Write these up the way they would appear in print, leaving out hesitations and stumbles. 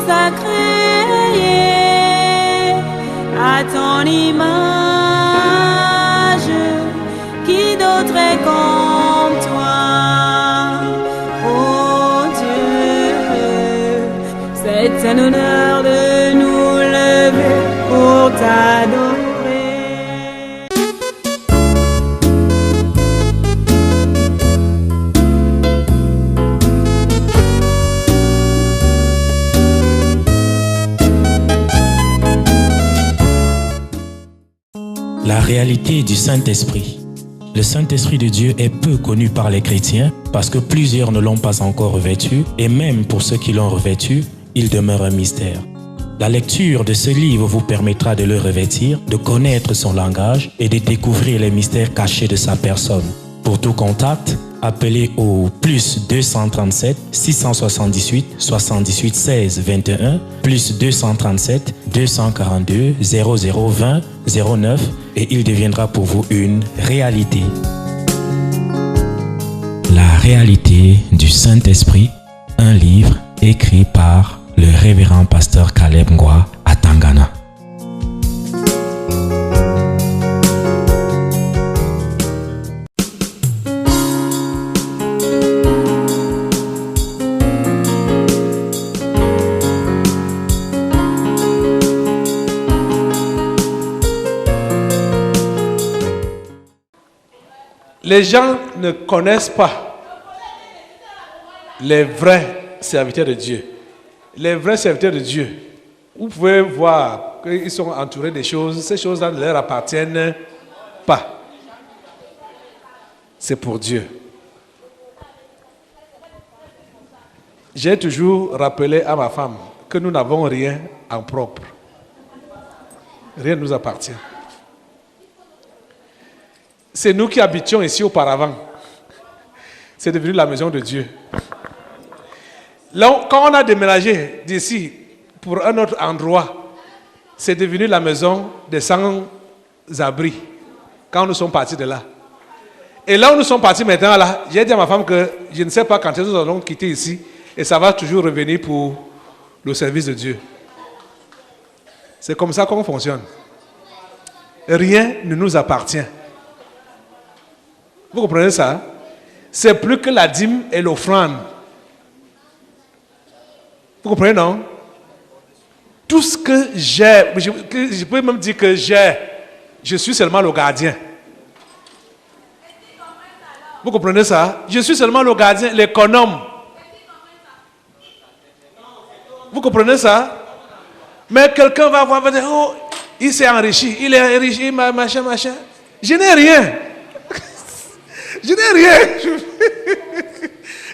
a créés à ton image. Qui d'autre est comme toi, oh Dieu? C'est un honneur de nous lever pour t'adorer. La réalité du Saint-Esprit. Le Saint-Esprit de Dieu est peu connu par les chrétiens parce que plusieurs ne l'ont pas encore revêtu et même pour ceux qui l'ont revêtu, il demeure un mystère. La lecture de ce livre vous permettra de le revêtir, de connaître son langage et de découvrir les mystères cachés de sa personne. Pour tout contact, appelez au plus 237 678 78 16 21 plus 237 242 0020 09 et il deviendra pour vous une réalité. La réalité du Saint-Esprit, un livre écrit par le révérend pasteur Caleb Ngwa à Tangana. Les gens ne connaissent pas les vrais serviteurs de Dieu. Les vrais serviteurs de Dieu, vous pouvez voir qu'ils sont entourés de choses, ces choses-là ne leur appartiennent pas. C'est pour Dieu. J'ai toujours rappelé à ma femme que nous n'avons rien en propre. Rien ne nous appartient. C'est nous qui habitions ici auparavant. C'est devenu la maison de Dieu. Là, quand on a déménagé d'ici pour un autre endroit, c'est devenu la maison des sans-abri. Quand nous sommes partis de là. Et là où nous sommes partis maintenant, là, j'ai dit à ma femme que je ne sais pas quand nous allons quitter ici et ça va toujours revenir pour le service de Dieu. C'est comme ça qu'on fonctionne. Rien ne nous appartient. Vous comprenez ça? C'est plus que la dîme et l'offrande. Vous comprenez, non? Tout ce que j'ai, je peux même dire que j'ai, je suis seulement le gardien. Vous comprenez ça? Je suis seulement le gardien, l'économe. Vous comprenez ça? Mais quelqu'un va voir, va dire, oh, il s'est enrichi, il est enrichi, machin. Je n'ai rien. Je n'ai rien.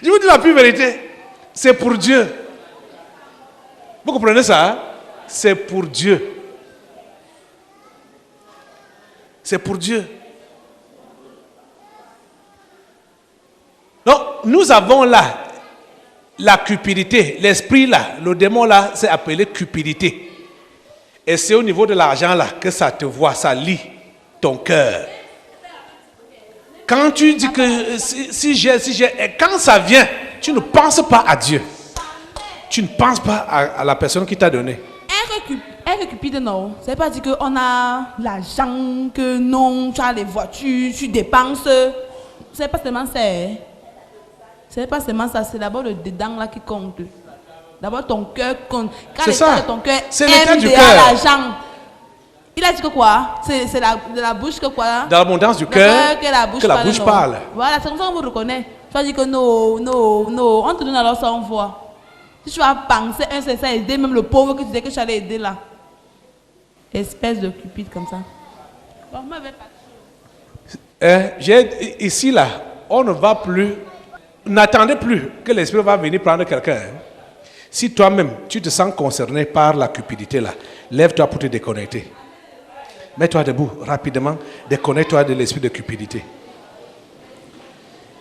Je vous dis la pure vérité. C'est pour Dieu. Vous comprenez ça? C'est pour Dieu. C'est pour Dieu. Donc, nous avons là la cupidité. L'esprit là, le démon là, c'est appelé cupidité. Et c'est au niveau de l'argent là que ça te voit, ça lie ton cœur. Quand tu dis que si j'ai, et quand ça vient, tu ne penses pas à Dieu. Tu ne penses pas à la personne qui t'a donné. Être cupide, non. Ça ne veut pas dire qu'on a l'argent, que non, tu as les voitures, tu dépenses. C'est pas seulement ça. C'est pas seulement ça, c'est d'abord le dedans là qui compte. D'abord ton cœur compte. Quand l'état de ton cœur aime déjà l'argent. Il a dit que quoi? C'est de la bouche que quoi? Dans l'abondance du cœur que la bouche parle. Voilà, c'est comme ça qu'on vous reconnaît. Tu vas dire que non. On te donne alors ça, on voit. Si tu vas penser, c'est ça, aider même le pauvre que tu disais que tu allais aider là. Espèce de cupide comme ça. Bon, moi, ici là, on ne va plus. N'attendez plus que l'esprit va venir prendre quelqu'un. Si toi-même, tu te sens concerné par la cupidité là, lève-toi pour te déconnecter. Mets-toi debout rapidement, déconnecte-toi de l'esprit de cupidité.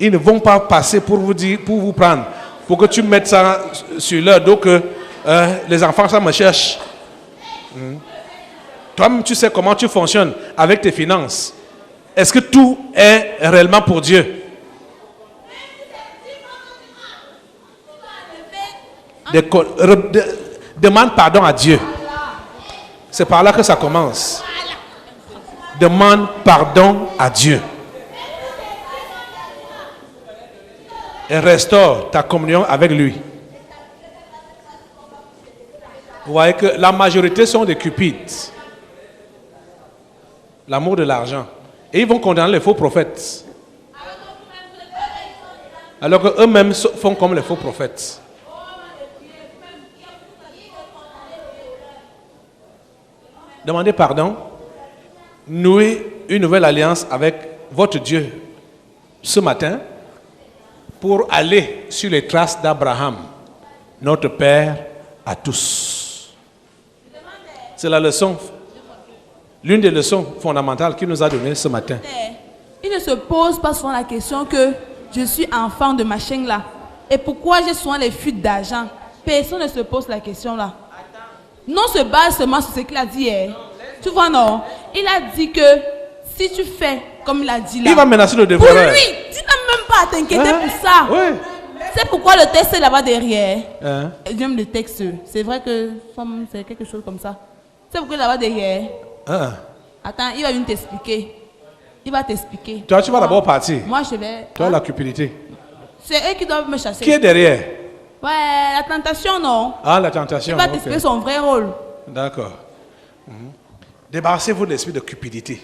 Ils ne vont pas passer pour vous prendre, pour que tu mettes ça sur leur dos que les enfants, ça me cherche. Toi-même, tu sais comment tu fonctionnes avec tes finances. Est-ce que tout est réellement pour Dieu? Demande pardon à Dieu. C'est par là que ça commence. Demande pardon à Dieu. Et restaure ta communion avec lui. Vous voyez que la majorité sont des cupides. L'amour de l'argent. Et ils vont condamner les faux prophètes. Alors qu'eux-mêmes font comme les faux prophètes. Demandez pardon. Nouez une nouvelle alliance avec votre Dieu ce matin pour aller sur les traces d'Abraham, notre Père à tous. C'est la leçon, l'une des leçons fondamentales qu'il nous a données ce matin. Il ne se pose pas souvent la question que je suis enfant de machin là. Et pourquoi j'ai souvent les fuites d'argent? Personne ne se pose la question là. Non, se base seulement sur ce qu'il a dit hier. Tu vois, non? Il a dit que si tu fais comme il a dit là, il va menacer le dévoreur. Pour lui, tu n'as même pas à t'inquiéter pour ça. Oui. C'est pourquoi le texte est là-bas derrière. J'aime le texte. C'est vrai que c'est quelque chose comme ça. C'est pourquoi là-bas derrière. Attends, il va venir t'expliquer. Il va t'expliquer. Toi, tu vas d'abord partir. Moi, je vais. Toi, la cupidité. C'est eux qui doivent me chasser. Qui est derrière? Ouais, la tentation, non? Ah, la tentation. Il va t'expliquer son vrai rôle. D'accord. Débarrassez-vous de l'esprit de cupidité.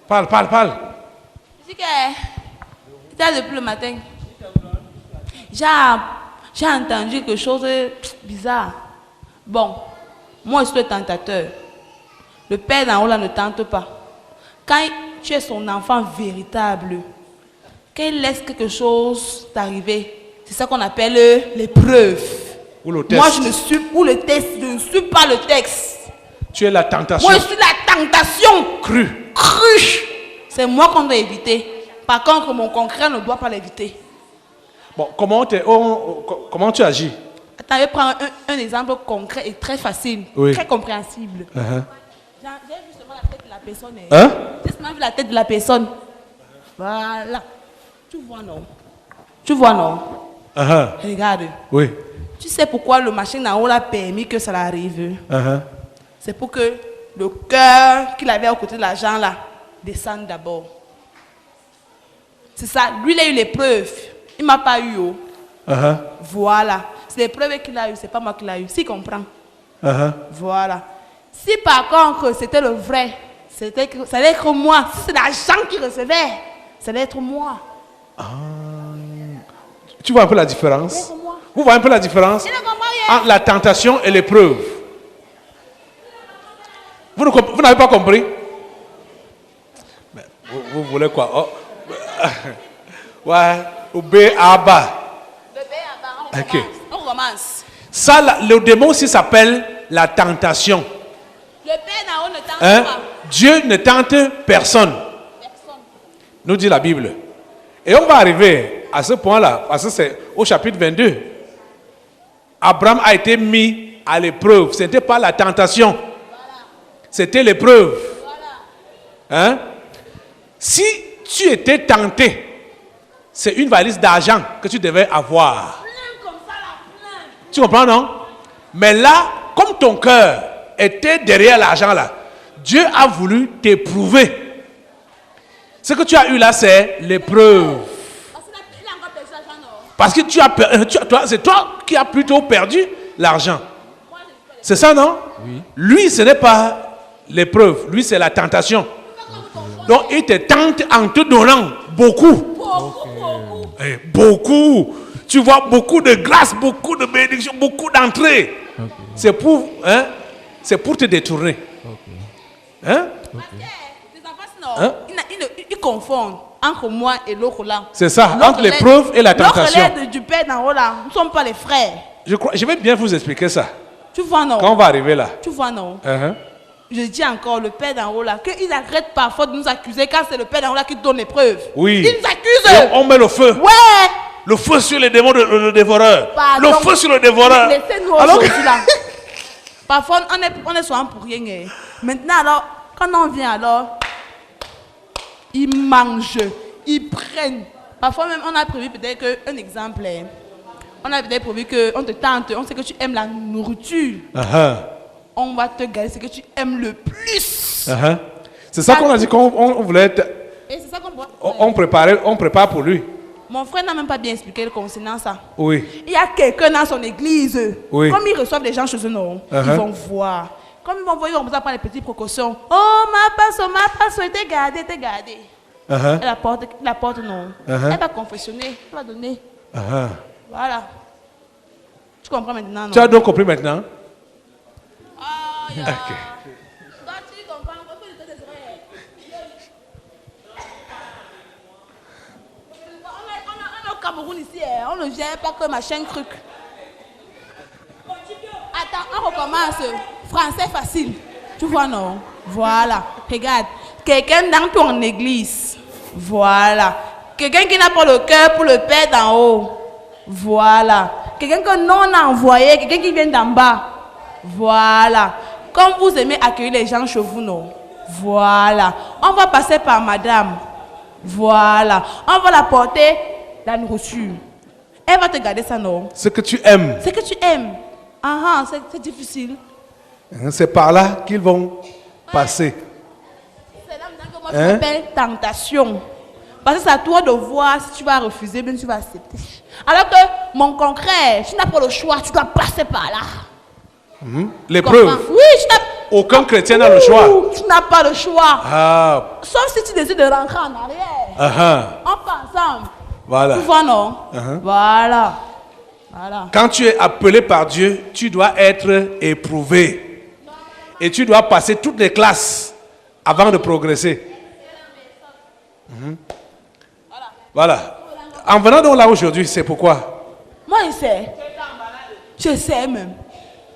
Parle. Je dis que c'était depuis le matin. J'ai entendu quelque chose de bizarre. Bon, moi je suis le tentateur. Le Père d'en haut là ne tente pas. Quand tu es son enfant véritable, quand il laisse quelque chose t'arriver, c'est ça qu'on appelle l'épreuve. Ou le test. Moi je ne suis pas le texte. Tu es la tentation. Moi je suis la tentation. Crue. C'est moi qu'on doit éviter. Par contre, mon concret ne doit pas l'éviter. Bon, comment tu agis? Attends, je vais prendre un exemple concret et très facile, très compréhensible. J'ai vu seulement la tête de la personne. J'ai seulement vu la tête de la personne. Voilà. Tu vois, non? Regarde. Oui. Tu sais pourquoi le machin en haut a permis que ça arrive? C'est pour que le cœur qu'il avait à côté de l'argent là descende d'abord. C'est ça. Lui, il a eu l'épreuve. Il ne m'a pas eu. Voilà. C'est l'épreuve qu'il a eu, c'est pas moi qui l'ai eu. Si comprend. Voilà. Si par contre c'était le vrai, ça allait être moi. Si c'est l'argent qui recevait, ça allait être moi. Tu vois un peu la différence? Vous voyez un peu la différence entre la tentation et l'épreuve? Vous n'avez pas compris? Vous voulez quoi? Ouais, au B à bas. On commence. Ça, le démon aussi s'appelle la tentation. Le Père d'en haut ne tente pas. Dieu ne tente personne. Nous dit la Bible. Et on va arriver à ce point-là, parce que c'est au chapitre 22. Abraham a été mis à l'épreuve. Ce n'était pas la tentation. C'était l'épreuve. Si tu étais tenté, c'est une valise d'argent que tu devais avoir. Tu comprends, non? Mais là, comme ton cœur était derrière l'argent là, Dieu a voulu t'éprouver. Ce que tu as eu là, c'est l'épreuve. Parce que c'est toi qui as plutôt perdu l'argent. C'est ça, non? Oui. Lui, ce n'est pas l'épreuve. Lui, c'est la tentation. Donc, il te tente en te donnant beaucoup. Beaucoup. Tu vois beaucoup de grâce, beaucoup de bénédictions, beaucoup d'entrées. C'est pour te détourner. Ils confondent entre moi et l'autre là. C'est ça, entre l'épreuve et la tentation. L'autre du Père d'en haut là, nous ne sommes pas les frères. Je vais bien vous expliquer ça. Tu vois, non? Quand on va arriver là. Tu vois, non? Je dis encore, le Père d'en haut là, qu'il arrête parfois de nous accuser car c'est le Père d'en haut là qui donne l'épreuve. Oui. Il nous accuse. On met le feu. Ouais. Le feu sur les démons de dévoreur. Pardon. Le feu sur le dévoreur. Laissez-nous aujourd'hui là. Parfois, on est souvent pour rien. Maintenant, alors, quand on vient alors, ils mangent, ils prennent. Parfois même, on a prévu peut-être un exemple. On a peut-être prévu qu'on te tente, on sait que tu aimes la nourriture. On va te garder ce que tu aimes le plus. C'est ça qu'on a dit qu'on voulait. Et c'est ça qu'on voit. On prépare pour lui. Mon frère n'a même pas bien expliqué concernant ça. Oui. Il y a quelqu'un dans son église. Oui. Comme ils reçoivent des gens chez eux, non, ils vont voir. Comme ils vont voir, ils vont prendre les petites précautions. Oh, ma passe, t'es gardée. Et la porte, non. Elle va confessionner, elle va donner. Voilà. Tu comprends maintenant, non? Tu as donc compris maintenant? Ah, Ok. Toi, tu comprends, on est au Cameroun ici, on ne gère pas que machin truc. Attends, on recommence. Français facile. Tu vois, non? Voilà. Regarde. Quelqu'un d'entre en église. Voilà. Quelqu'un qui n'a pas le cœur pour le Père d'en haut. Voilà. Quelqu'un que non a envoyé. Quelqu'un qui vient d'en bas. Voilà. Comme vous aimez accueillir les gens chez vous, non? Voilà. On va passer par madame. Voilà. On va la porter la nourriture. Elle va te garder ça, non? Ce que tu aimes. Ce que tu aimes. Ah, c'est difficile. C'est par là qu'ils vont passer. C'est là que moi je m'appelle tentation. Parce que c'est à toi de voir si tu vas refuser, bien tu vas accepter. Alors que mon concret, tu n'as pas le choix, tu dois passer par là. L'épreuve. Oui, tu n'as Aucun chrétien n'a le choix. Tu n'as pas le choix. Sauf si tu décides de rentrer en arrière. On part ensemble. Voilà. Tu vois, non? Voilà. Quand tu es appelé par Dieu, tu dois être éprouvé. Et tu dois passer toutes les classes avant de progresser. Voilà. En venant donc là aujourd'hui, c'est pourquoi? Moi, je sais. Je sais même.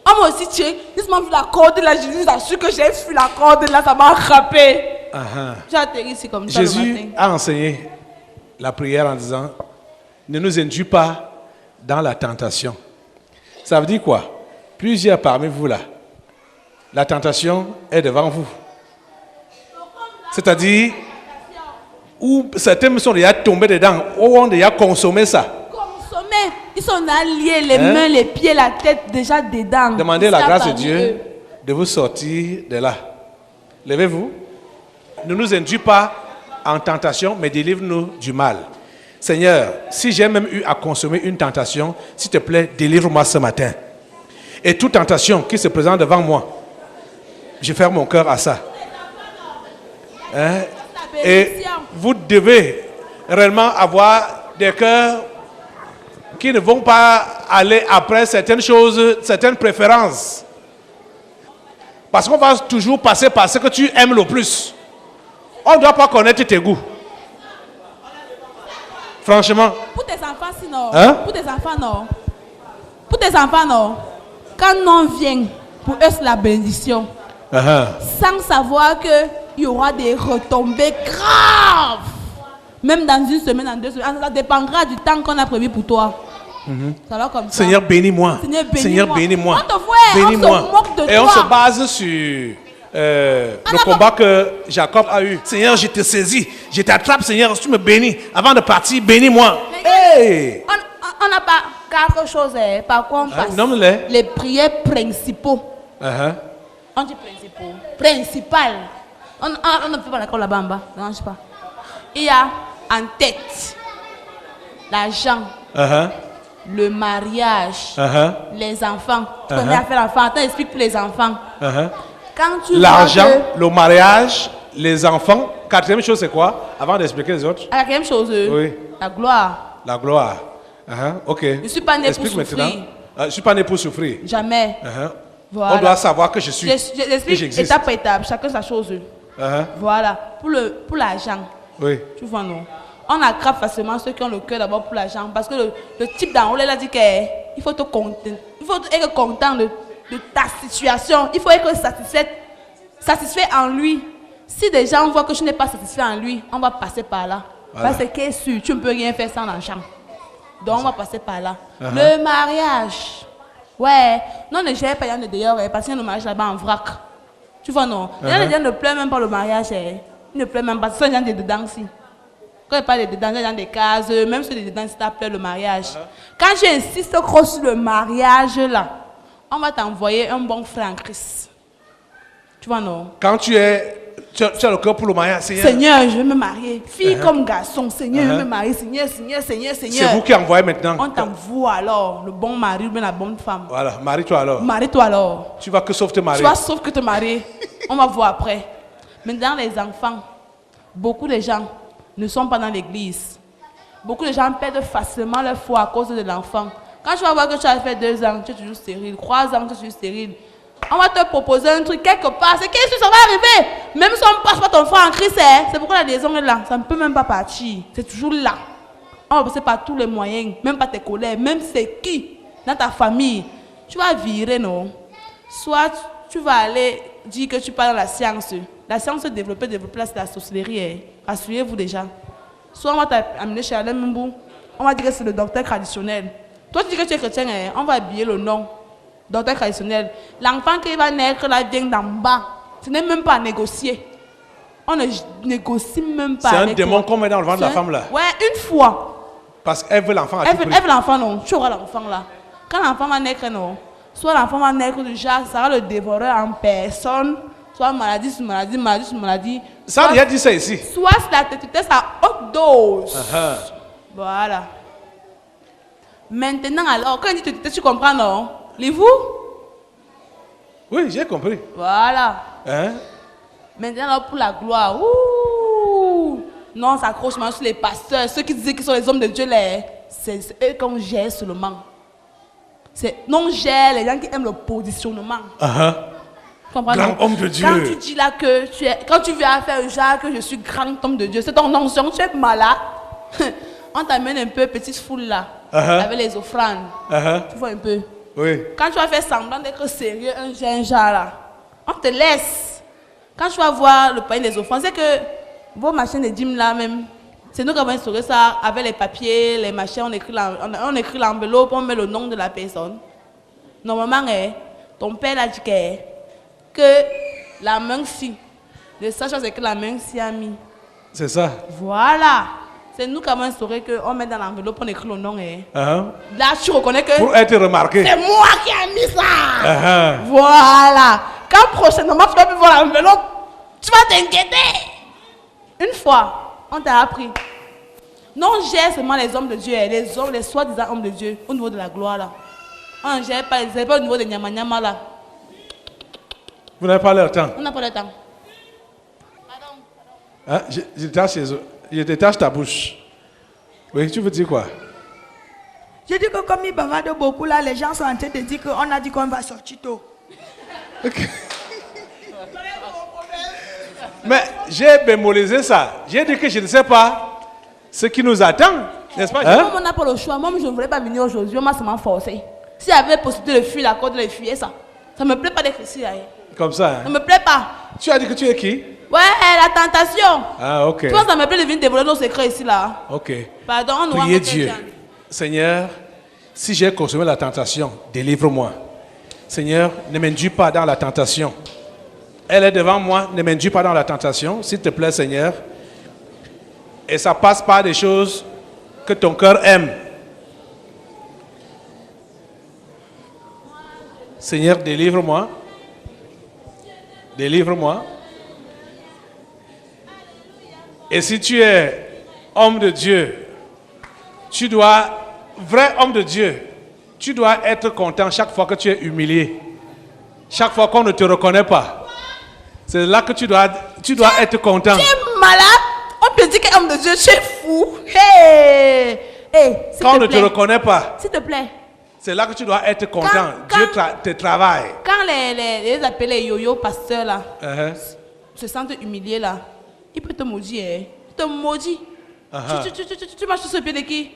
On m'a aussi tiré. Ils m'ont vu la corde là. Je vous assure que j'ai fui la corde là. Ça m'a frappé. J'ai atterri ici comme ça le matin. Jésus a enseigné la prière en disant, ne nous induis pas dans la tentation. Ça veut dire quoi? Plusieurs parmi vous là, la tentation est devant vous. C'est-à-dire, où certains sont déjà tombés dedans, où ont déjà consommé ça. Consommé? Ils sont alliés, les mains, les pieds, la tête déjà dedans. Demandez la grâce de Dieu de vous sortir de là. Levez-vous. Ne nous induis pas en tentation, mais délivre-nous du mal. Seigneur, si j'ai même eu à consommer une tentation, s'il te plaît, délivre-moi ce matin. Et toute tentation qui se présente devant moi, je ferme mon cœur à ça. Et vous devez réellement avoir des cœurs qui ne vont pas aller après certaines choses, certaines préférences. Parce qu'on va toujours passer par ce que tu aimes le plus. On ne doit pas connaître tes goûts. Franchement. Pour tes enfants, sinon. Pour tes enfants, non. Pour tes enfants, non. Quand non vient, pour eux, c'est la bénédiction. Sans savoir qu'il y aura des retombées graves. Même dans une semaine, en 2 semaines. Ça dépendra du temps qu'on a prévu pour toi. Ça va comme ça. Seigneur, bénis-moi. Seigneur, bénis-moi. On te voit, bénis-moi. On se moque de toi. Et on se base sur le combat que Jacob a eu. Seigneur, je te saisis. Je t'attrape, Seigneur, si tu me bénis. Avant de partir, bénis-moi. Hey! On n'a pas quelque chose. Par contre, les prières principaux. On dit principaux. Principal. On ne fait pas d'accord là-bas en bas. Ça ne marche pas. Il y a en tête l'argent. Le mariage, les enfants. Tu connais à faire l'enfant. Attends, explique pour les enfants. L'argent, le mariage, les enfants. Quatrième chose, c'est quoi? Avant d'expliquer les autres. La quatrième chose, oui. La gloire. La gloire. Ok. Je ne suis pas né pour souffrir. Je ne suis pas né pour souffrir. Jamais. Voilà. On doit savoir que je suis. J'explique étape par étape, chacun sa chose. Voilà. Pour l'argent. Oui. Tu vois, non? On attrape facilement ceux qui ont le cœur d'abord pour l'argent. Parce que le type d'en haut, il a dit qu'il faut te contenter. Il faut être content de ta situation. Il faut être satisfait en lui. Si déjà on voit que tu n'es pas satisfait en lui, on va passer par là. Voilà. Parce que sûr, tu ne peux rien faire sans l'argent. Donc on va passer par là. Le mariage. Ouais. Non, ne gère pas Yann de dehors parce qu'il y a le mariage là-bas en vrac. Tu vois, non? Les gens ne pleurent même pas le mariage. Ils ne pleurent même pas. Ce sont les gens de dedans aussi. Quand je parle des dedans, dans des cases, même ceux des dedans, c'est appelé le mariage. Quand tu insistes trop sur le mariage, là, on va t'envoyer un bon frère en Christ. Tu vois, non? Quand tu as le cœur pour le mariage, Seigneur. Seigneur, je veux me marier. Fille comme garçon, Seigneur, je veux me marier. Seigneur, Seigneur, Seigneur, Seigneur. C'est vous qui envoyez maintenant. On t'envoie alors le bon mari ou bien la bonne femme. Voilà, marie-toi alors. Marie-toi alors. Tu vas que sauf te marier. Tu vas sauf que te marier. On va voir après. Maintenant, les enfants, beaucoup de gens ne sont pas dans l'église. Beaucoup de gens perdent facilement leur foi à cause de l'enfant. Quand tu vas voir que tu as fait 2 ans, tu es toujours stérile. 3 ans, tu es toujours stérile. On va te proposer un truc quelque part. C'est qu'est-ce que ça va arriver? Même si on ne passe pas ton frère en Christ, c'est pourquoi la liaison est là. Ça ne peut même pas partir. C'est toujours là. On va passer par tous les moyens, même par tes collègues, même c'est qui dans ta famille. Tu vas virer, non? Soit tu vas aller dire que tu parles dans la science. La science se développe, là, c'est la sorcellerie. Assurez-vous déjà. Soit on va t'amener chez Alain Mbou, on va dire que c'est le docteur traditionnel. Toi, tu dis que tu es chrétien, on va habiller le nom. Docteur traditionnel. L'enfant qui va naître là vient d'en bas. Ce n'est même pas à négocier. On ne négocie même pas. C'est un avec démon toi. qu'on met dans le ventre de la femme là. Ouais, une fois. Parce qu'elle veut l'enfant à tout prix. Elle veut l'enfant, non. Tu auras l'enfant là. Quand l'enfant va naître, non. Soit l'enfant va naître déjà, ça sera le dévoreur en personne. Soit maladie sur maladie, maladie sur maladie. Ça, il a dit ça ici. Soit la tétesse à haute dose. Voilà. Maintenant, alors, quand il dit tétesse, tu comprends, non? Lisez-vous? Oui, j'ai compris. Voilà. Hein? Maintenant, alors, pour la gloire, ouh, non, ça accroche maintenant sur les pasteurs, ceux qui disaient qu'ils sont les hommes de Dieu, c'est eux qu'on gère seulement. Non, on gère les gens qui aiment le positionnement. Grand homme de Dieu. Quand tu dis là que quand tu viens faire un genre que je suis grand homme de Dieu, c'est ton onction, tu es malade. On t'amène un peu petite foule là, avec les offrandes. Tu vois un peu. Oui. Quand tu vas faire semblant d'être sérieux, un genre là, on te laisse. Quand tu vas voir le panier des offrandes, c'est que vos machines de dîmes là même, c'est nous qui avons instauré ça avec les papiers, les machins, on écrit l'enveloppe, on met le nom de la personne. Normalement, ton père a dit que la main-ci, le sachet c'est que la main-ci a mis. C'est ça. Voilà. C'est nous qui avons instauré qu'on met dans l'enveloppe, on écrit le nom. Là, tu reconnais que pour être remarqué. C'est moi qui ai mis ça. Voilà. Quand prochainement tu vas plus voir l'enveloppe, tu vas t'inquiéter. Une fois, on t'a appris. Non, on gère seulement les hommes de Dieu, les hommes, les soi-disant hommes de Dieu, au niveau de la gloire là. On ne gère pas, c'est pas au niveau de Nyama là. Vous n'avez pas leur temps. On n'a pas le temps. Hein? Je détache ta bouche. Oui, tu veux dire quoi? Je dis que comme il bavarde beaucoup là, les gens sont en train de dire qu'on a dit qu'on va sortir tôt. Mais j'ai bémolisé ça. J'ai dit que je ne sais pas ce qui nous attend. N'est-ce pas? Moi, on n'a pas le choix. Moi, je ne voulais pas venir aujourd'hui. On m'a seulement forcé. Si j'avais possibilité de fuir la côte, de fuir ça. Ça ne me plaît pas d'être ici. Comme ça. Ça ne me plaît pas. Tu as dit que tu es qui? Ouais, la tentation. Ah, ok. Toi, ça me plaît de venir dévoiler nos secrets ici, là. Ok. Pardon, on doit Priez Dieu. Seigneur, si j'ai consommé la tentation, délivre-moi. Seigneur, ne m'induis pas dans la tentation. Elle est devant moi, ne m'induis pas dans la tentation, s'il te plaît, Seigneur. Et ça passe par des choses que ton cœur aime. Seigneur, délivre-moi. Délivre-moi. Et si tu es homme de Dieu, tu dois, vrai homme de Dieu, tu dois être content chaque fois que tu es humilié. Chaque fois qu'on ne te reconnaît pas. C'est là que tu dois être content. Tu es malade. On peut dire qu'un homme de Dieu, tu es fou. Hey, quand on ne te reconnaît pas. S'il te plaît. C'est là que tu dois être content. Dieu te travaille. Quand les appelés yo-yo pasteurs là, se sentent humiliés là, il peut te maudire. Il te maudit. Tu marches sur le pied de qui?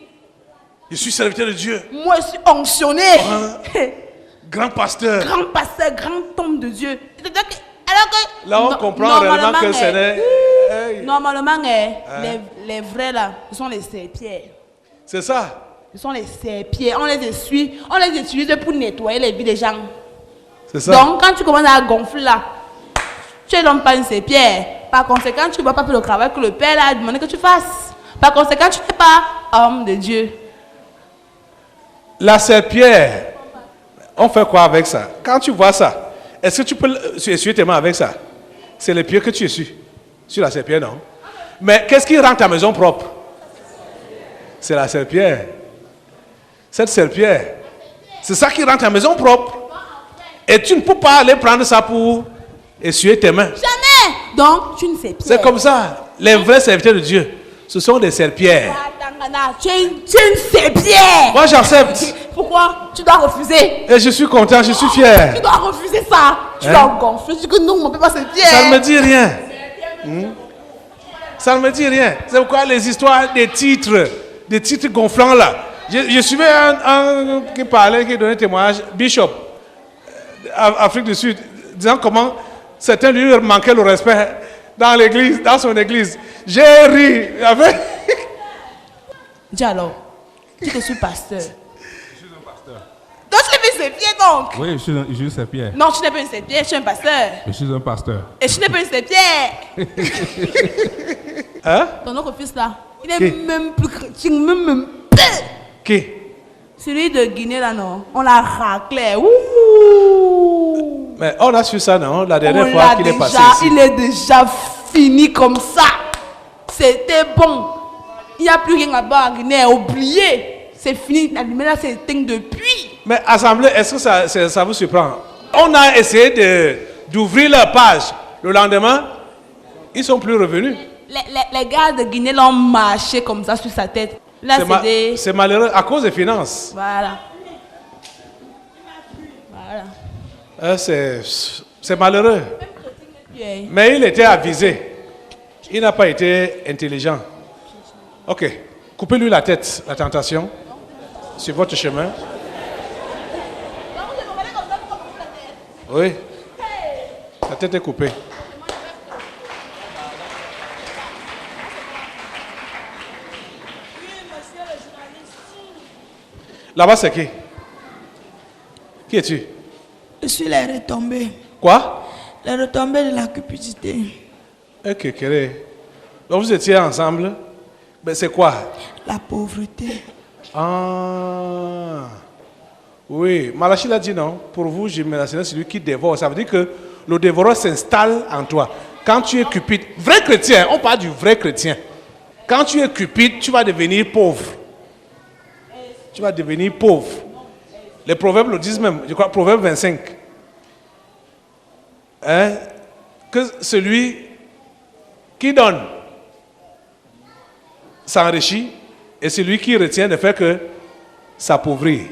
Je suis serviteur de Dieu. Moi, je suis onctionné. Grand pasteur. Grand pasteur, grand homme de Dieu. Alors que, là, on comprend réellement que ce n'est... Normalement, les vrais là, ce sont les serpillères. C'est ça. Ce sont les serpillères. On les essuie. On les utilise pour nettoyer les vies des gens. C'est ça. Donc, quand tu commences à gonfler là, tu n'es donc pas une serpillière. Par conséquent, tu ne vas pas faire le travail que le Père a demandé que tu fasses. Par conséquent, tu n'es pas homme de Dieu. La serpillère, on fait quoi avec ça? Quand tu vois ça, est-ce que tu peux essuyer tes mains avec ça? C'est les pieds que tu essuies sur la serpillère, non? Mais qu'est-ce qui rend ta maison propre? C'est la serpillère. Cette serpillère, c'est ça qui rend ta maison propre. Et tu ne peux pas aller prendre ça pour essuyer tes mains. Jamais. Donc, tu ne sais pas. C'est comme ça. Les vrais serviteurs de Dieu, ce sont des serpillères. Tu es une serpillère. Moi, j'accepte. Pourquoi? Tu dois refuser. Et je suis content, je suis fier. Tu dois refuser ça. Tu Hein? dois gonfler. Tu dis que non, on ne peut pas serpillère. Ça ne me dit rien. Ça ne me dit rien. C'est pourquoi les histoires des titres gonflants là. Je suivais un qui parlait, qui donnait témoignage, Bishop, Afrique du Sud, disant comment certains lui manquaient le respect dans l'église, dans son église. J'ai ri. Dis alors, dis que je suis pasteur. Je suis un pasteur. Donc tu n'es pas une serpillère donc? Oui, je suis une serpillère. Non, tu n'es pas une serpillère, je suis un pasteur. Je suis un pasteur. Et tu n'es pas une serpillère. Hein? Ton autre fils là, il est Qui? même plus chrétien, même. Qui? Celui de Guinée là, non? On l'a raclé. Ouh! Mais on a su ça, non? La dernière On fois l'a qu'il est passé déjà, ici. il est déjà fini comme ça. C'était bon. Il n'y a plus rien là-bas en Guinée. Oublié. C'est fini. La lumière là, c'est éteinte depuis. Mais assemblée, est-ce que ça vous surprend? On a essayé d'ouvrir leur page. Le lendemain, ils ne sont plus revenus. Les gars de Guinée l'ont marché comme ça sur sa tête. Là, C'est malheureux à cause des finances. Voilà. Voilà. C'est malheureux. Yeah. Mais il était avisé. Il n'a pas été intelligent. Ok. Coupez-lui la tête, la tentation, sur votre chemin. Oui. La tête est coupée. Là-bas, c'est qui? Qui es-tu? Je suis les retombées. Quoi? Les retombées de la cupidité. Ok, quéré. Donc vous étiez ensemble. Mais c'est quoi? La pauvreté. Ah. Oui, Malachi l'a dit non. Pour vous, j'ai mentionné celui qui dévore. Ça veut dire que le dévoreur s'installe en toi. Quand tu es cupide, vrai chrétien, on parle du vrai chrétien. Quand tu es cupide, tu vas devenir pauvre. Tu vas devenir pauvre. Les proverbes le disent même, je crois, proverbe 25. Hein? Que celui qui donne s'enrichit et celui qui retient ne fait que s'appauvrir.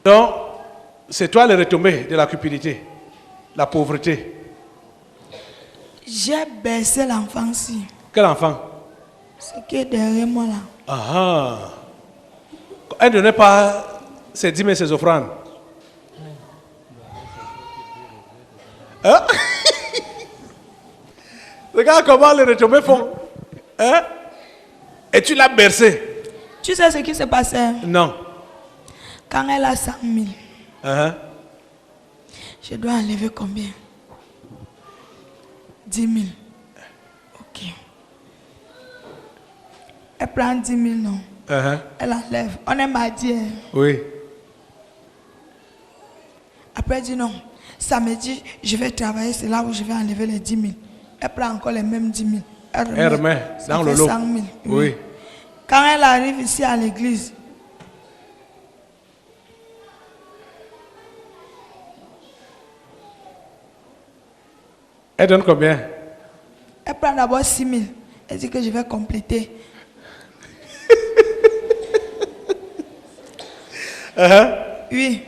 Donc, c'est toi le retombé de la cupidité, la pauvreté. J'ai baissé l'enfant-ci. Quel enfant? Ce qui est derrière moi là. Ah. Elle ne donnait pas ses dîmes et ses offrandes. Hein? Regarde comment les retombées font. Hein? Et tu l'as bercé. Tu sais ce qui s'est passé? Non. Quand elle a 100 000, Hein? je dois enlever combien? 10 000. Ok. Elle prend 10 000, non? Hein? Elle enlève. On est mardi. Hein? Oui. Après, elle dit non. Samedi, je vais travailler. C'est là où je vais enlever les 10 000. Elle prend encore les mêmes 10 000. Elle remet Ça dans fait le lot. 100 000. Oui. Quand elle arrive ici à l'église, Elle donne combien? elle prend d'abord 6 000. Elle dit que je vais compléter. Oui.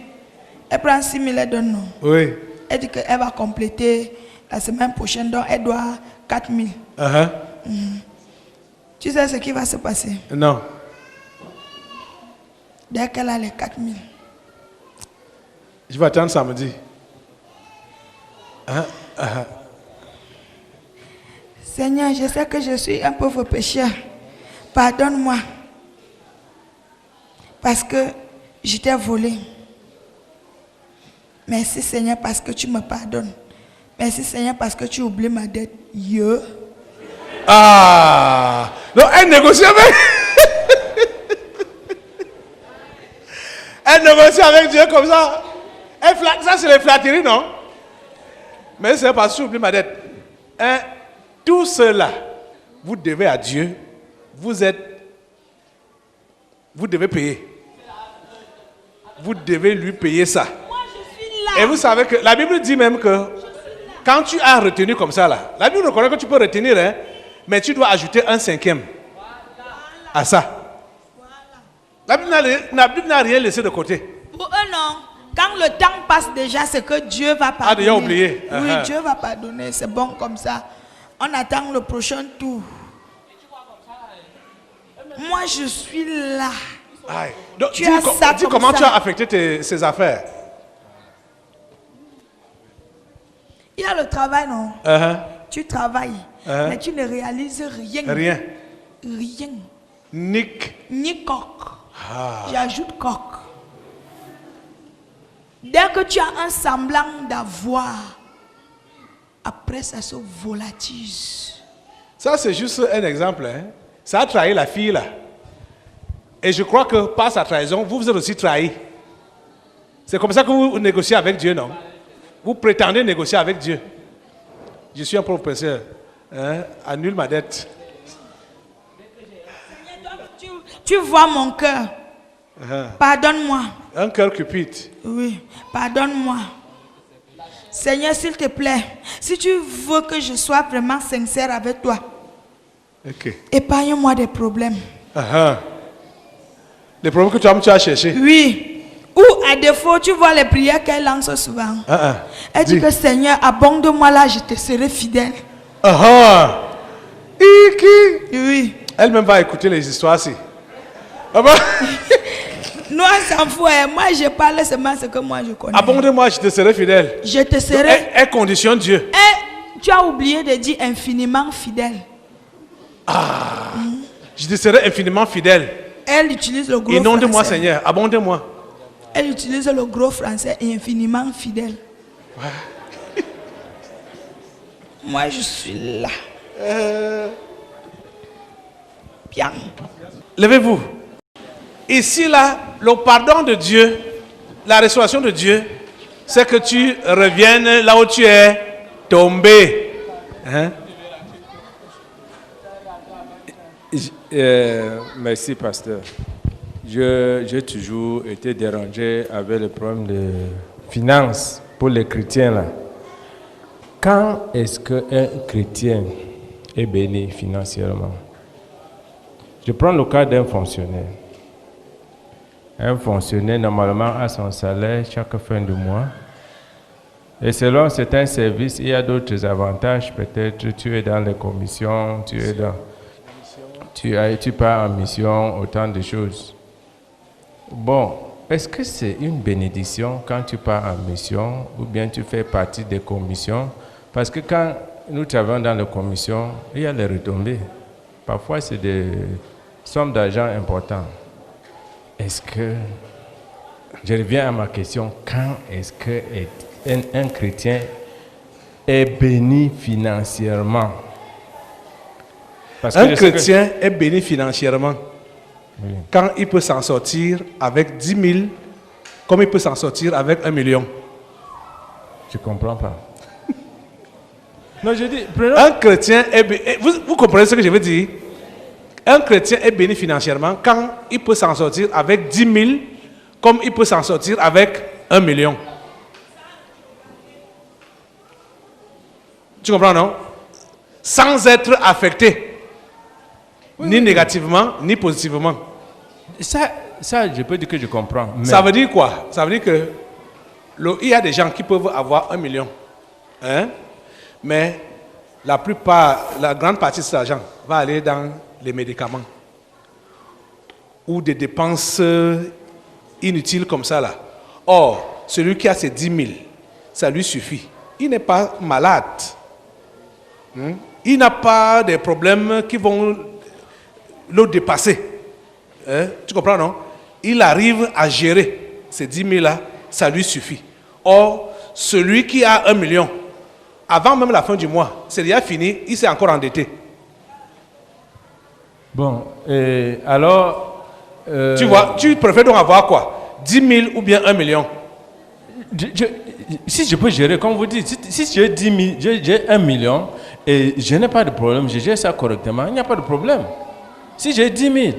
Elle prend 6 000, elle donne non. Oui. Elle dit qu'elle va compléter la semaine prochaine, donc elle doit 4 000. Tu sais ce qui va se passer? Non. Dès qu'elle a les 4 000, Je vais attendre samedi. Seigneur, je sais que je suis un pauvre pécheur. Pardonne-moi. Parce que je t'ai volé. Merci Seigneur parce que tu me pardonnes. Merci Seigneur parce que tu oublies ma dette. Ah! Donc elle négocie avec. Elle négocie avec Dieu comme ça. Ça, c'est les flatteries, non? Mais c'est pas sûr, oublie ma dette. Hein? Tout cela, vous devez à Dieu. Vous devez payer. Vous devez lui payer ça. Moi, je suis là. Et vous savez que la Bible dit même que quand tu as retenu comme ça, là, la Bible reconnaît que tu peux retenir, hein, mais tu dois ajouter un 5e à ça. La Bible n'a rien laissé de côté. Pour eux, non. Quand le temps passe déjà, c'est que Dieu va pardonner. Ah, déjà oublié. Oui, Dieu va pardonner. C'est bon comme ça. On attend le prochain tour. Moi, je suis là. Aïe. Donc, Tu as ça dis comme comment ça. tu as affecté ces affaires. Il y a le travail, non? Tu travailles, mais tu ne réalises rien. Rien. Rien. Nick. Ni coq. J'ajoute coq. Dès que tu as un semblant d'avoir, après ça se volatise. Ça, c'est juste un exemple. Hein. Ça a trahi la fille, là. Et je crois que par sa trahison, vous êtes aussi trahi. C'est comme ça que vous négociez avec Dieu, non? Vous prétendez négocier avec Dieu. Je suis un professeur. Hein? Annule ma dette. Tu vois mon cœur. Pardonne-moi. Un cœur cupide. Oui, pardonne-moi. Seigneur, s'il te plaît, si tu veux que je sois vraiment sincère avec toi, épargne-moi des problèmes. Les problèmes que tu as cherchés. Oui. Ou à défaut, tu vois les prières qu'elle lance souvent. Elle dit que Seigneur, abonde-moi là, je te serai fidèle. Oui. Elle-même va écouter les histoires ici. Nous, on s'en fout. Moi, je parle seulement ce que moi je connais. Abonde-moi, je te serai fidèle. Je te serai. Elle conditionne Dieu. Et tu as oublié de dire infiniment fidèle. Je te serai infiniment fidèle. Elle utilise le gros Inonde-moi, français. Seigneur. Abonde-moi. Elle utilise le gros français infiniment fidèle. Moi, je suis là. Bien. Levez-vous. Ici, là, le pardon de Dieu, la restauration de Dieu, c'est que tu reviennes là où tu es tombé. Merci, pasteur. J'ai toujours été dérangé avec le problème de finances pour les chrétiens. Là. Quand est-ce qu'un chrétien est béni financièrement? Je prends le cas d'un fonctionnaire. Un fonctionnaire, normalement, a son salaire chaque fin de mois. Et selon certains services, il y a d'autres avantages. Peut-être tu es dans les commissions, tu pars en mission, autant de choses. Bon, est-ce que c'est une bénédiction quand tu pars en mission ou bien tu fais partie des commissions? Parce que quand nous travaillons dans les commissions, il y a les retombées. Parfois, c'est des sommes d'argent importantes. Est-ce que, je reviens à ma question, quand est-ce qu'un chrétien est béni financièrement? Parce un chrétien est béni financièrement quand il peut s'en sortir avec 10 000, comme il peut s'en sortir avec 1 million. Je ne comprends pas. Non, je dis, un chrétien est béni. Vous comprenez ce que je veux dire? Un chrétien est béni financièrement quand il peut s'en sortir avec 10 000, comme il peut s'en sortir avec 1 million. Tu comprends, non? Sans être affecté, ni négativement, ni positivement. Ça, je peux dire que je comprends. Mais... Ça veut dire quoi? Ça veut dire que il y a des gens qui peuvent avoir 1 million. Mais la grande partie de cet argent va aller dans les médicaments ou des dépenses inutiles comme ça là. Or, celui qui a ses 10 000, ça lui suffit. Il n'est pas malade. Il n'a pas de problèmes qui vont le dépasser. Tu comprends, non? Il arrive à gérer ces 10 000 là, ça lui suffit. Or, celui qui a 1 million, avant même la fin du mois, c'est déjà fini, il s'est encore endetté. Bon, alors... Tu vois, tu préfères donc avoir quoi? 10 000 ou bien 1 million. Si je peux gérer, comme vous dites, si j'ai 10 000, j'ai 1 million et je n'ai pas de problème, je gère ça correctement, il n'y a pas de problème. Si j'ai 10 000 et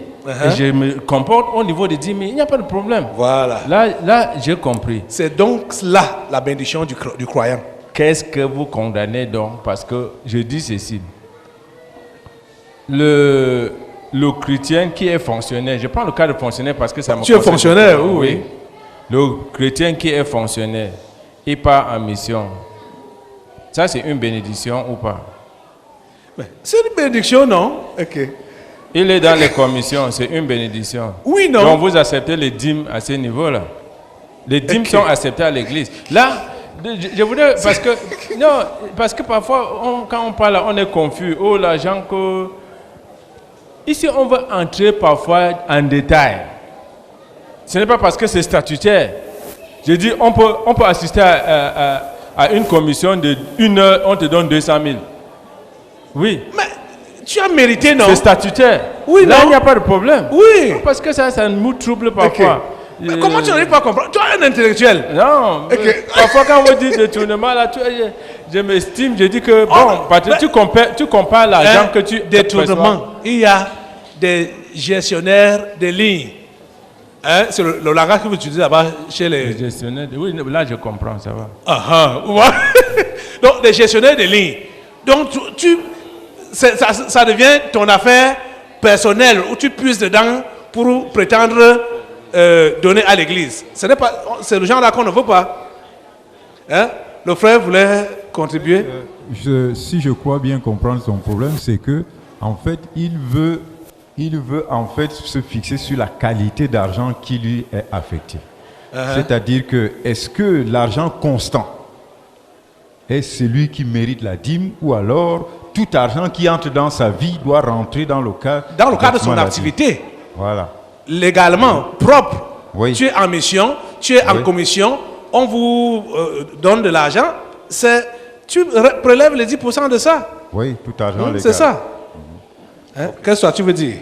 je me comporte au niveau de 10 000, il n'y a pas de problème. Voilà. Là j'ai compris. C'est donc là la bénédiction du croyant. Qu'est-ce que vous condamnez donc? Parce que je dis ceci. Le chrétien qui est fonctionnaire, je prends le cas de fonctionnaire parce que ça me Tu es fonctionnaire, oui. Le chrétien qui est fonctionnaire et part en mission, ça c'est une bénédiction ou pas? C'est une bénédiction, non? Ok. Il est dans les commissions, c'est une bénédiction. Oui, non? Donc vous acceptez les dîmes à ce niveau-là. Les dîmes sont acceptées à l'église. Là, je voudrais, parce que parfois, quand on parle, on est confus. Oh, l'argent que... Ici, on va entrer parfois en détail. Ce n'est pas parce que c'est statutaire. Je dis, on peut assister à une commission de 1 heure, on te donne 200 000. Oui. Mais tu as mérité, non? C'est statutaire. Oui, là, non? il n'y a pas de problème. Oui. Parce que ça nous trouble parfois. Okay. Mais comment tu n'arrives pas à comprendre? Tu es un intellectuel. Non. Okay. Parfois, quand on dit détournement, là, je m'estime, je dis que, parce que tu compares l'argent que tu... Détournement. Il y a des gestionnaires de lignes. C'est le langage que vous utilisez là-bas chez les gestionnaires. Oui, là, je comprends, ça va. Donc, des gestionnaires de lignes. Donc, ça devient ton affaire personnelle où tu puisses dedans pour prétendre donner à l'église. C'est le genre là qu'on ne veut pas. Le frère voulait contribuer. Si je crois bien comprendre son problème, c'est que en fait, il veut en fait se fixer sur la qualité d'argent qui lui est affectée. C'est-à-dire que est-ce que l'argent constant est celui qui mérite la dîme ou alors tout argent qui entre dans sa vie doit rentrer dans le cadre de son activité. Voilà. Légalement, propre. Oui. Tu es en mission, tu es en commission, on vous donne de l'argent, tu prélèves les 10% de ça. Oui, tout argent légal. C'est ça. Qu'est-ce que tu veux dire?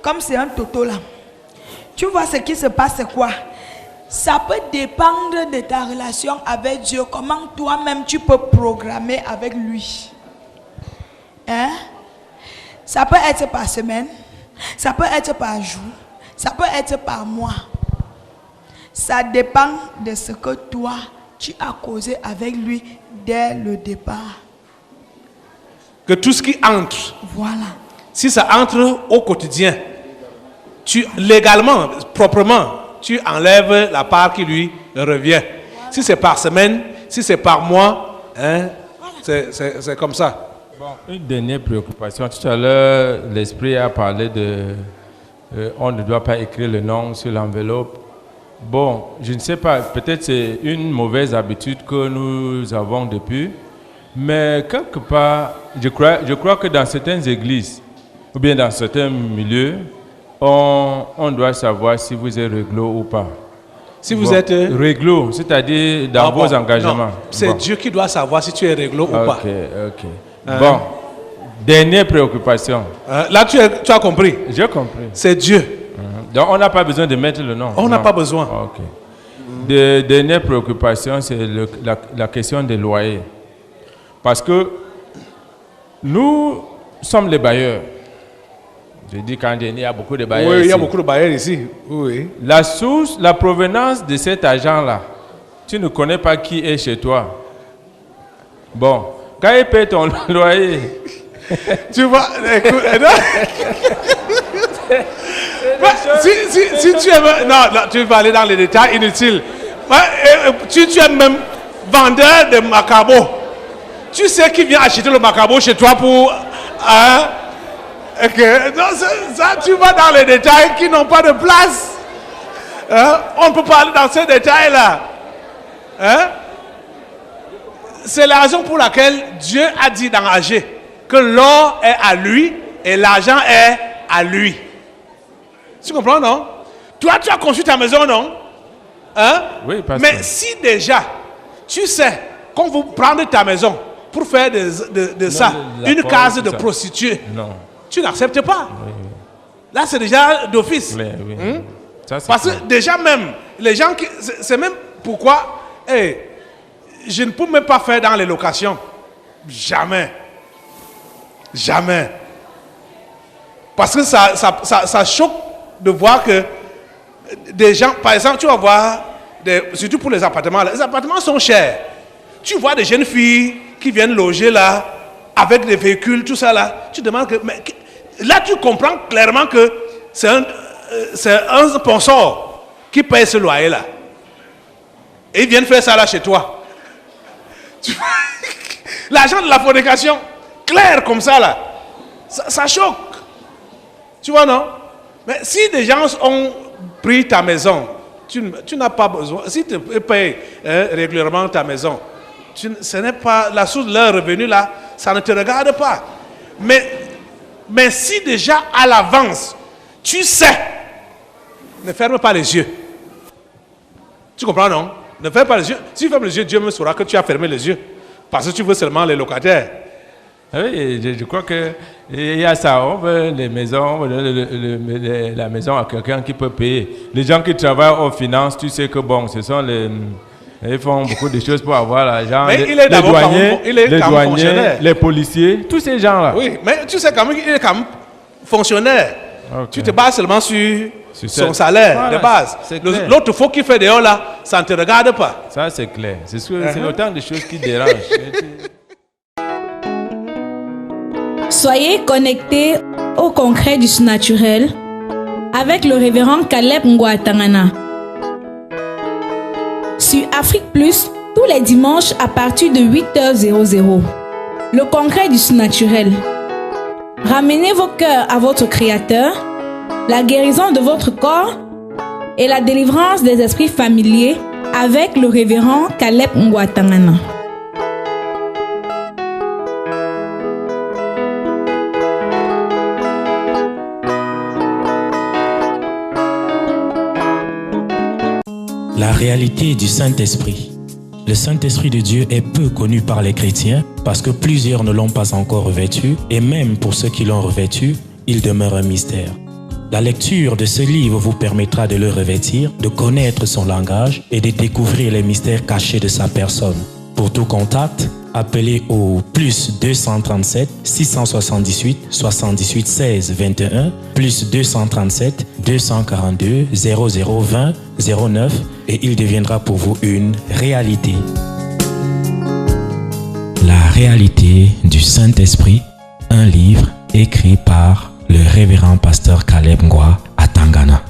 Comme c'est un toto là. Tu vois ce qui se passe, c'est quoi? Ça peut dépendre de ta relation avec Dieu. Comment toi-même tu peux programmer avec lui. Ça peut être par semaine. Ça peut être par jour. Ça peut être par mois. Ça dépend de ce que toi, tu as causé avec lui dès le départ. Que tout ce qui entre, voilà. Si ça entre au quotidien, légalement, proprement, tu enlèves la part qui lui revient. Voilà. Si c'est par semaine, si c'est par mois, c'est comme ça. Bon, une dernière préoccupation. Tout à l'heure, l'esprit a parlé de... on ne doit pas écrire le nom sur l'enveloppe. Bon, je ne sais pas, peut-être c'est une mauvaise habitude que nous avons depuis, mais quelque part, je crois que dans certaines églises, ou bien dans certains milieux, on doit savoir si vous êtes réglo ou pas. Si vous êtes... Réglo, c'est-à-dire dans vos engagements. C'est Dieu qui doit savoir si tu es réglo ou pas. Ok. Bon, dernière préoccupation. Là, tu as compris. J'ai compris. C'est Dieu. Donc, on n'a pas besoin de mettre le nom. On n'a pas besoin. Ok. Dernière préoccupation, c'est la question des loyers. Parce que nous sommes les bailleurs. Je dis quand il y a beaucoup de bailleurs. Oui, ici. Il y a beaucoup de bailleurs ici. Oui. La source, la provenance de cet argent-là, tu ne connais pas qui est chez toi. Bon, quand il paie ton loyer... Tu vois, écoute... si tu aimes... Non, tu vas aller dans les détails inutiles. Tu es même vendeur de macabo. Tu sais qui vient acheter le macabo chez toi pour... Non, ça, tu vas dans les détails qui n'ont pas de place. On ne peut pas aller dans ces détails-là. C'est la raison pour laquelle Dieu a dit dans Agé que l'or est à lui et l'argent est à lui. Tu comprends, non? Toi, tu as construit ta maison, non? Oui, parce mais si déjà, tu sais qu'on veut prendre ta maison pour faire de ça une case de prostituée, non. Tu n'acceptes pas. Oui. Là, c'est déjà d'office. Oui. Ça, c'est Parce clair. que déjà même, les gens qui... C'est même pourquoi je ne peux même pas faire dans les locations. Jamais. Jamais. Parce que ça choque de voir que des gens... Par exemple, tu vas voir, surtout pour les appartements sont chers. Tu vois des jeunes filles qui viennent loger là, avec des véhicules, tout ça là. Tu demandes que... Mais, là, tu comprends clairement que c'est un sponsor qui paye ce loyer là. Et ils viennent faire ça là chez toi. L'argent de la fornication, clair comme ça là, ça choque. Tu vois, non? Mais si des gens ont pris ta maison, tu n'as pas besoin. Si tu payes régulièrement ta maison, ce n'est pas la source de leur revenu là, ça ne te regarde pas. Mais si déjà à l'avance, tu sais, ne ferme pas les yeux. Tu comprends, non? Ne ferme pas les yeux. Si tu fermes les yeux, Dieu me saura que tu as fermé les yeux. Parce que tu veux seulement les locataires. Oui, je crois qu'il y a ça. On veut les maisons, on veut la maison à quelqu'un qui peut payer. Les gens qui travaillent aux finances, tu sais que bon, ce sont les... Ils font beaucoup de choses pour avoir l'argent. Mais il est les d'abord douaniers, les fonctionnaire. les policiers, tous ces gens-là. Oui, mais tu sais quand même qu'il est quand même fonctionnaire. Okay. Tu te bases seulement sur son ça. salaire Voilà, de base. c'est clair. L'autre faux qu'il fait dehors là, ça ne te regarde pas. Ça, c'est clair. C'est autant de choses qui dérangent. Soyez connectés au concret du surnaturel avec le révérend Caleb Ngouatangana. Sur Afrique Plus, tous les dimanches à partir de 8h00. Le concret du surnaturel. Ramenez vos cœurs à votre Créateur, la guérison de votre corps et la délivrance des esprits familiers avec le révérend Caleb Ngouatangana. La réalité du Saint-Esprit. Le Saint-Esprit de Dieu est peu connu par les chrétiens parce que plusieurs ne l'ont pas encore revêtu et même pour ceux qui l'ont revêtu, il demeure un mystère. La lecture de ce livre vous permettra de le revêtir, de connaître son langage et de découvrir les mystères cachés de sa personne. Pour tout contact, appelez au plus 237 678 78 16 21 plus 237 242 0020 09 et il deviendra pour vous une réalité. La réalité du Saint-Esprit, un livre écrit par le révérend pasteur Caleb Ngwa à Tangana.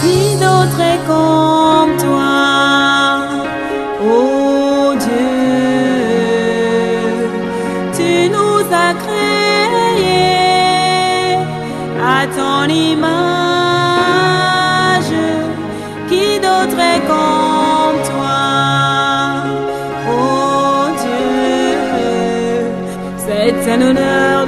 Qui d'autre est comme toi, ô Dieu? Tu nous as créés à ton image. Qui d'autre est comme toi, ô Dieu? C'est un honneur